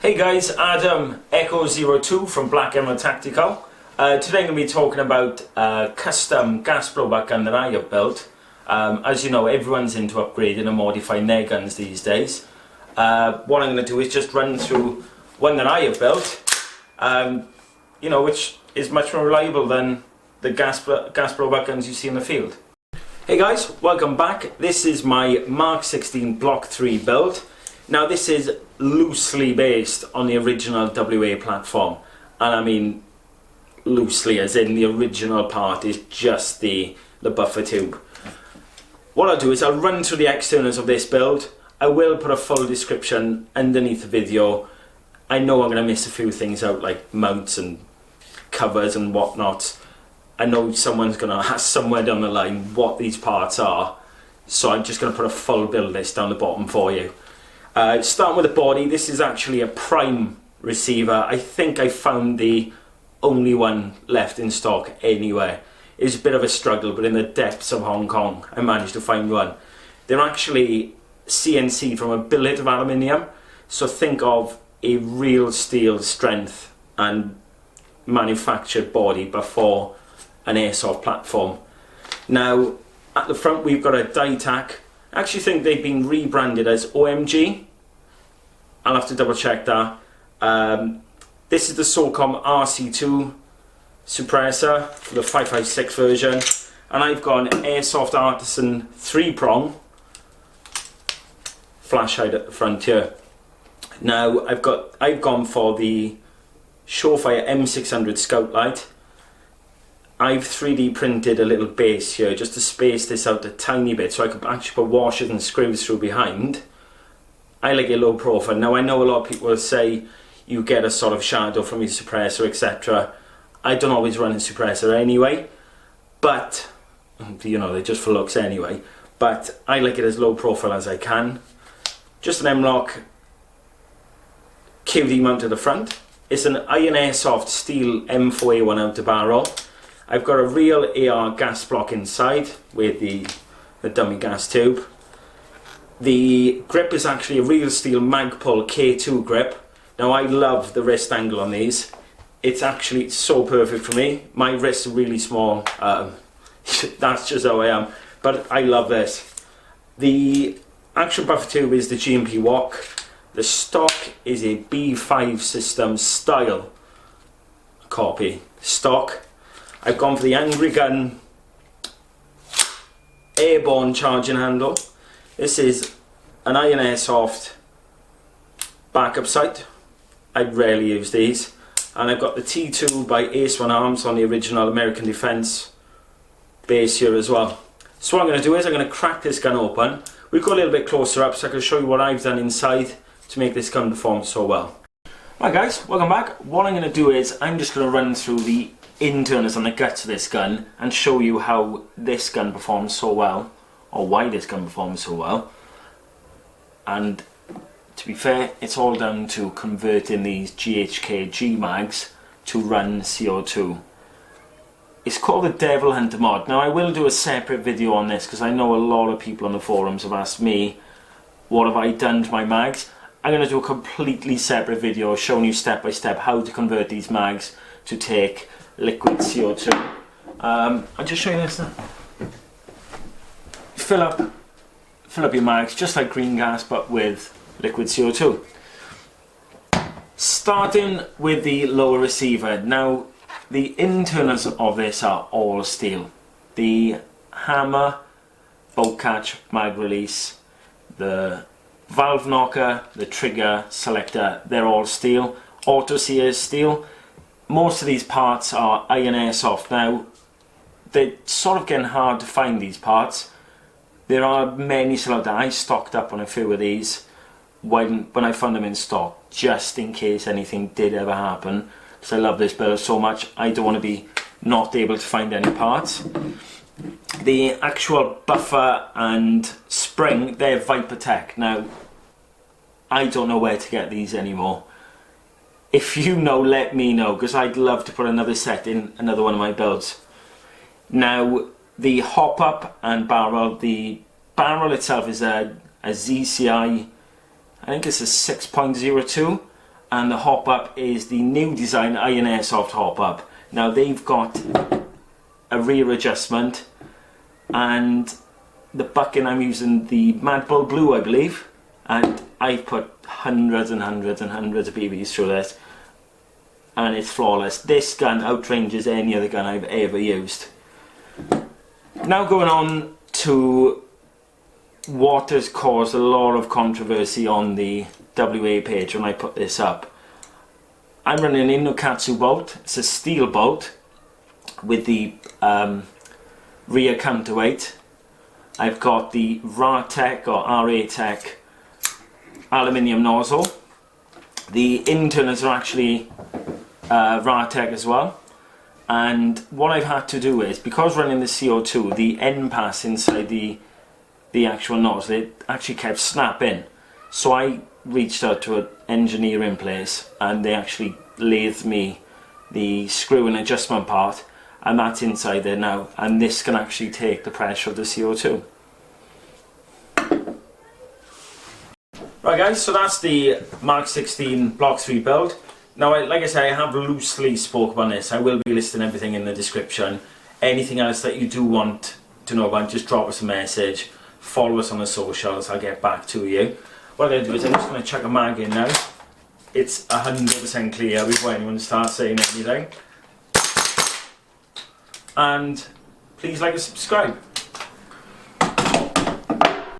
Hey guys, Adam Echo02 from Black Emerald Tactical. Today I'm going to be talking about a custom gas blowback gun that I have built. As you know, everyone's into upgrading and modifying their guns these days. What I'm going to do is just run through one that I have built, which is much more reliable than the gas blowback guns you see in the field. Hey guys, welcome back. This is my Mark 16 Block 3 build. Now this is loosely based on the original WA platform, and I mean loosely as in the original part is just the buffer tube. What I'll do is I'll run through the externals of this build. I will put a full description underneath the video. I know I'm going to miss a few things out, like mounts and covers and whatnot. I know someone's going to ask somewhere down the line what these parts are, so I'm just going to put a full build list down the bottom for you. Starting with the body, this is actually a prime receiver. I think I found the only one left in stock anywhere. It was a bit of a struggle, but in the depths of Hong Kong I managed to find one. They're actually CNC from a billet of aluminium, so think of a real steel strength and manufactured body before an airsoft platform. Now at the front we've got a Dytac. I actually think they've been rebranded as OMG. I'll have to double check that. This is the SOCOM RC2 suppressor for the 5.56 version, and I've got an Airsoft Artisan 3-prong flashlight at the front here. Now I've gone for the Surefire M600 Scout Light. I've 3D printed a little base here just to space this out a tiny bit so I could actually put washers and screws through behind. I like it low profile. Now I know a lot of people will say you get a sort of shadow from your suppressor, etc. I don't always run a suppressor anyway, but you know, they're just for looks anyway. But I like it as low profile as I can. Just an M-LOK QD mount at the front. It's an Iron Airsoft steel M4A1 outer barrel. I've got a real AR gas block inside with the dummy gas tube. The grip is actually a real steel Magpul K2 grip. Now I love the wrist angle on these. It's actually so perfect for me. My wrists are really small. That's just how I am. But I love this. The actual buffer tube is the GMP WOC. The stock is a B5 system style copy. Stock. I've gone for the Angry Gun airborne charging handle. This is an Iron Airsoft backup sight. I rarely use these. And I've got the T2 by Ace One Arms on the original American Defense base here as well. So what I'm going to do is I'm going to crack this gun open. We'll go a little bit closer up so I can show you what I've done inside to make this gun perform so well. Right guys, welcome back. What I'm going to do is I'm just going to run through the internals and the guts of this gun and show you how this gun performs so well, or why this gun performs so well. And to be fair, it's all down to converting these GHK G mags to run CO2. It's called the Devil Hunter mod. Now I will do a separate video on this because I know a lot of people on the forums have asked me what have I done to my mags. I'm going to do a completely separate video showing you step by step how to convert these mags to take liquid CO2. I'll just show you this now. Fill up your mags just like green gas but with liquid CO2. Starting with the lower receiver. Now the internals of this are all steel. The hammer, bolt catch, mag release, the valve knocker, the trigger, selector, they're all steel. Auto sear is steel. Most of these parts are Iron Airsoft. Now, they're sort of getting hard to find these parts. There are many still out there. I stocked up on a few of these when I found them in stock, just in case anything did ever happen. Because I love this build so much, I don't want to be not able to find any parts. The actual buffer and spring, they're Vipertech. Now, I don't know where to get these anymore. If you know, let me know, because I'd love to put another set in another one of my builds. Now, the hop-up and barrel, the barrel itself is a ZCI, I think it's a 6.02. and the hop up is the new design Iron Airsoft hop up. Now they've got a rear adjustment, and the bucking I'm using the Mad Bull Blue, I believe, and I've put hundreds and hundreds and hundreds of BBs through this, and it's flawless. This gun outranges any other gun I've ever used. Now going on to what has caused a lot of controversy on the WA page when I put this up. I'm running an Inokatsu bolt. It's a steel bolt with the rear counterweight. I've got the RATEC or RATEC aluminium nozzle. The internals are actually RATEC as well. And what I've had to do is, because running the CO2, the end pass inside the actual nozzle, it actually kept snapping. So I reached out to an engineering place, and they actually lathed me the screw and adjustment part, and that's inside there now, and this can actually take the pressure of the CO2. Right guys, so that's the Mark 16 Block 3 build. Now, like I say, I have loosely spoke about this. I will be listing everything in the description. Anything else that you do want to know about, just drop us a message. Follow us on the socials, I'll get back to you. What I'm going to do is I'm just going to chuck a mag in now. It's 100% clear before anyone starts saying anything. And please like and subscribe.